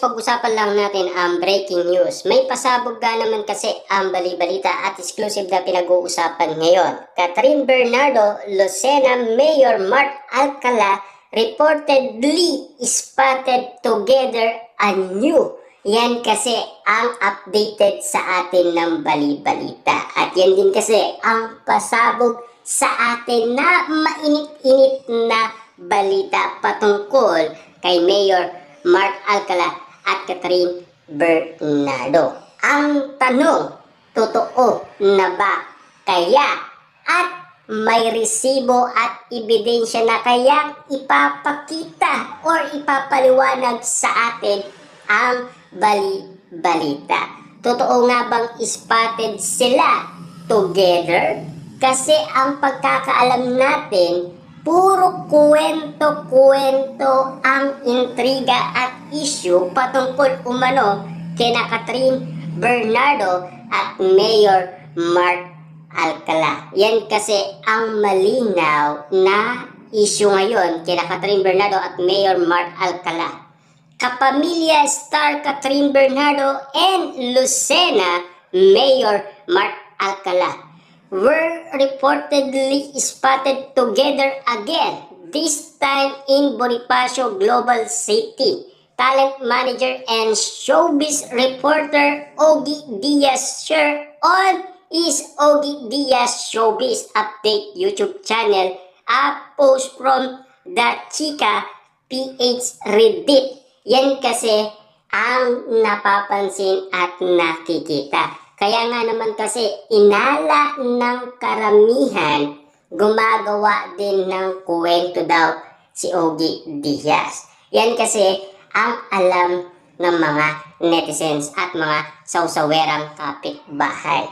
pag-usapan lang natin ang breaking news. May pasabog nga naman kasi ang bali-balita at exclusive na pinag-uusapan ngayon. Catherine Bernardo, Lucena Mayor Mark Alcala reportedly spotted together anew. Yan kasi ang updated sa atin ng bali-balita. At yan din kasi ang pasabog sa atin na mainit-init na balita patungkol kay Mayor Mark Alcala at Catherine Bernardo. Ang tanong, totoo na ba kaya at may resibo at ebidensya na kayang ipapakita or ipapaliwanag sa atin ang bali-balita? Totoo nga bang spotted sila together? Kasi ang pagkakaalam natin, puro kwento-kwento ang intriga at issue patungkol umano kina Catherine Bernardo at Mayor Mark Alcala. Yan kasi ang malinaw na issue ngayon kina Catherine Bernardo at Mayor Mark Alcala. Kapamilya star Catherine Bernardo and Lucena Mayor Mark Alcala were reportedly spotted together again, this time in Bonifacio Global City. Talent manager and showbiz reporter Ogie Diaz share on his Ogie Diaz Showbiz Update YouTube channel a post from The Chika PH Reddit. Yan kasi ang napapansin at nakikita. Kaya nga naman kasi inala ng karamihan, gumagawa din ng kwento daw si Ogie Diaz. Yan kasi ang alam ng mga netizens at mga sausawerang kapitbahay.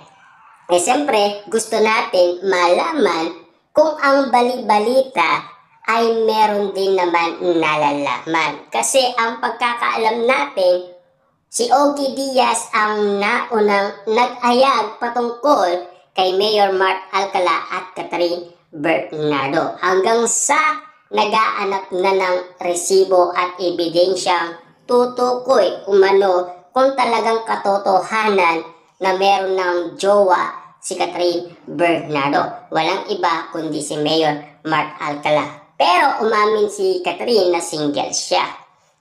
Eh siyempre, gusto natin malaman kung ang bali-balita ay meron din naman nalalaman. Kasi ang pagkakaalam natin, si Ogie Diaz ang naunang nag-ayag patungkol kay Mayor Mark Alcala at Catherine Bernardo hanggang sa nagaanap na ng resibo at ebidensyang tutukoy umano kung talagang katotohanan na meron ng jowa si Catherine Bernardo. Walang iba kundi si Mayor Mark Alcala. Pero umamin si Catherine na single siya.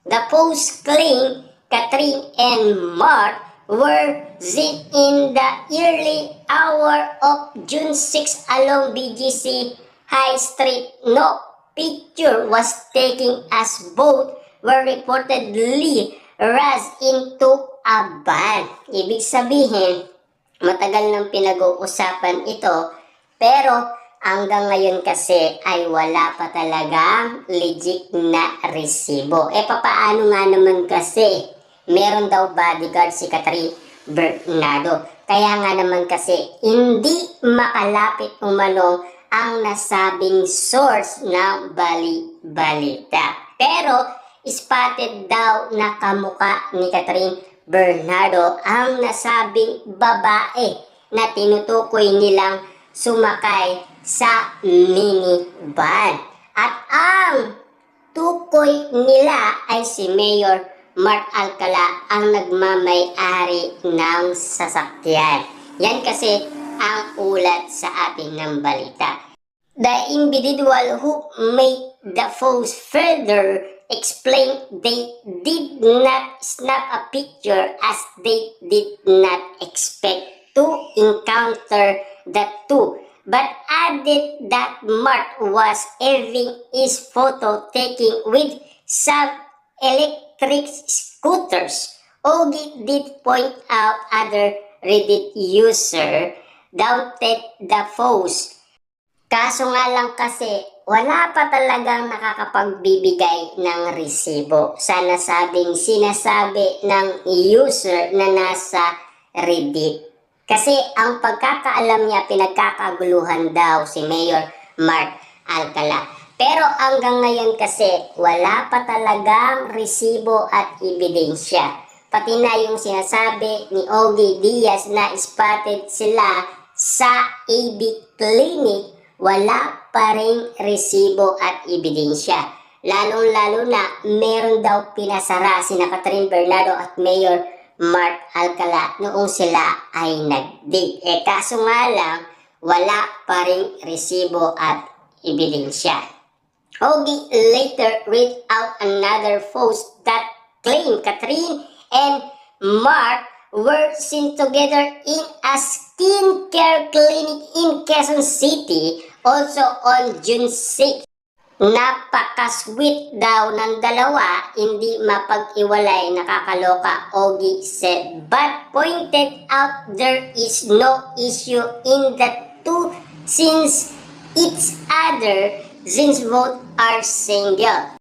The post claimed Catherine and Mark were seen in the early hour of June 6 along BGC High Street. No picture was taken as both were reportedly rushed into a van. Ibig sabihin, matagal nang pinag-uusapan ito, pero hanggang ngayon kasi ay wala pa talagang legit na resibo. Eh papaano nga naman kasi? Meron daw bodyguard si Catherine Bernardo. Kaya nga naman kasi hindi makalapit umano ang nasabing source ng bali-balita. Pero spotted daw na kamuka ni Catherine Bernardo ang nasabing babae na tinutukoy nilang sumakay sa minivan. At ang tukoy nila ay si Mayor Mark Alcala ang nagmamay-ari ng sasakyan. Yan kasi ang ulat sa ating ng balita. The individual who made the post further explained they did not snap a picture as they did not expect to encounter the two, but added that Mark was having his photo taken with some electric scooters. Ogie did point out other Reddit user doubted the post. Kaso nga lang kasi wala pa talagang nakakapagbibigay ng resibo sa nasabing sinasabi ng user na nasa Reddit. Kasi ang pagkakaalam niya, pinagkakaguluhan daw si Mayor Mark Alcala. Pero hanggang ngayon kasi wala pa talagang resibo at ebidensya. Pati na yung sinasabi ni Ogie Diaz na spotted sila sa AB Clinic, wala pa ring resibo at ebidensya. Lalong-lalo na meron daw pinasara sina Catherine Bernardo at Mayor Mark Alcala noong sila ay nag-date. Kaso nga lang, wala pa ring resibo at ebidensya. Ogie later read out another post that claimed Catherine and Mark were seen together in a skincare clinic in Quezon City also on June 6. Napaka-sweet daw ng dalawa, hindi mapag-iwalay, nakakaloka, Ogie said, but pointed out there is no issue in the two since each other since both are single.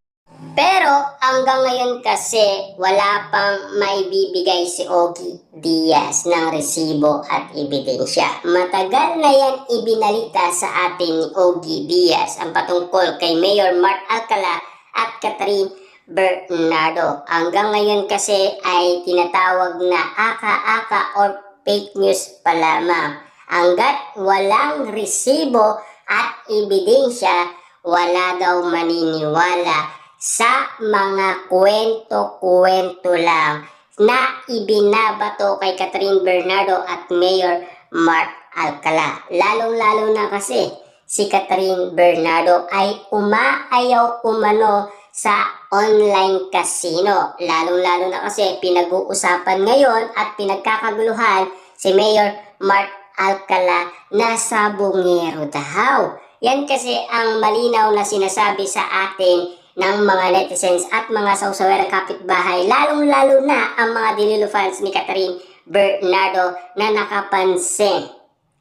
Pero hanggang ngayon kasi wala pang maibibigay si Ogie Diaz ng resibo at ebidensya. Matagal na yan ibinalita sa atin ni Ogie Diaz ang patungkol kay Mayor Mark Alcala at Catherine Bernardo. Hanggang ngayon kasi ay tinatawag na aka-aka or fake news pa lamang. Hanggat walang resibo at ebidensya, wala daw maniniwala sa mga kwento-kwento lang na ibinabato kay Catherine Bernardo at Mayor Mark Alcala. Lalong-lalo na kasi si Catherine Bernardo ay umaayaw umano sa online casino. Lalong-lalo na kasi pinag-uusapan ngayon at pinagkakaguluhan si Mayor Mark Alcala na sabongero daw. Yan kasi ang malinaw na sinasabi sa atin ng mga netizens at mga sausawer ng kapitbahay, lalong-lalo na ang mga Dililu fans ni Catherine Bernardo na nakapansin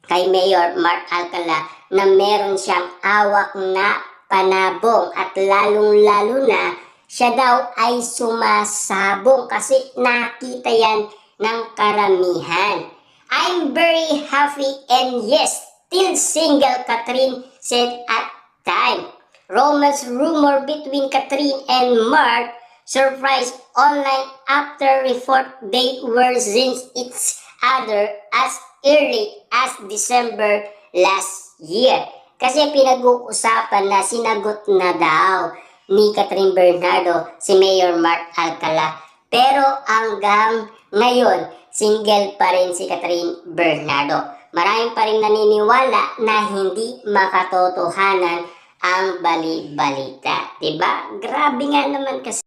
kay Mayor Mark Alcala na meron siyang awak na panabong at lalong-lalo na siya daw ay sumasabong kasi nakita yan ng karamihan. I'm very happy and yes, still single, Catherine said at time. Romance rumor between Catherine and Mark surprised online after report they were seeing each other as early as December last year. Kasi pinag-uusapan na sinagot na daw ni Catherine Bernardo si Mayor Mark Alcala. Pero hanggang ngayon, single pa rin si Catherine Bernardo. Maraming pa rin naniniwala na hindi makatotohanan ang bali-balita. Diba? Grabe nga naman kasi.